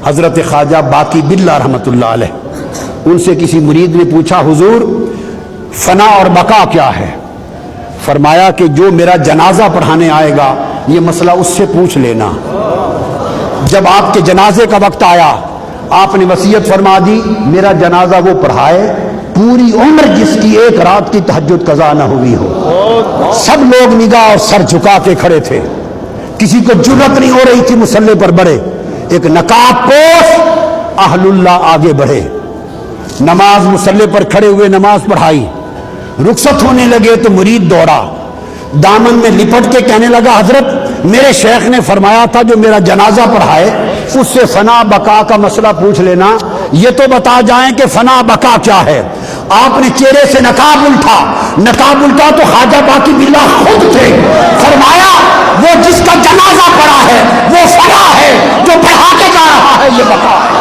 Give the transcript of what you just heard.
حضرت ख्वाजा बाकी बिल्ला रहमतुल्लाह अलैह, उनसे किसी मुरीद ने पूछा, हुजूर फना और बका क्या है? फरमाया कि जो मेरा जनाजा पढ़ाने आएगा ये मसला उससे पूछ लेना। जब आपके जनाजे का वक्त आया, आपने वसीयत फरमा दी, मेरा जनाजा वो पढ़ाए, पूरी उम्र जिसकी एक रात की तहज्जुद कज़ा न हुई हो। सब लोग निगाह और सर झुका के खड़े थे, किसी को जुर्रत नहीं हो रही थी मुसल्ले पर बढ़े। एक नकाब पोश अहलुल्लाह आगे बढ़े, नमाज मुसल्ले पर खड़े हुए नमाज पढ़ाई। रुखसत होने लगे तो मुरीद दौड़ा, दामन में लिपट के कहने लगा, हजरत मेरे शेख ने फरमाया था जो मेरा जनाजा पढ़ाए उससे फना बका का मसला पूछ लेना। ये तो बता जाएं कि फना बका क्या है। आपने चेहरे से नकाब उल्टा तो ख्वाजा बाकी बिल्ला खुद थे। फरमाया वो जिसका जनाजा पड़ा है वो फना है, जो पढ़ा के जा रहा है ये बका है।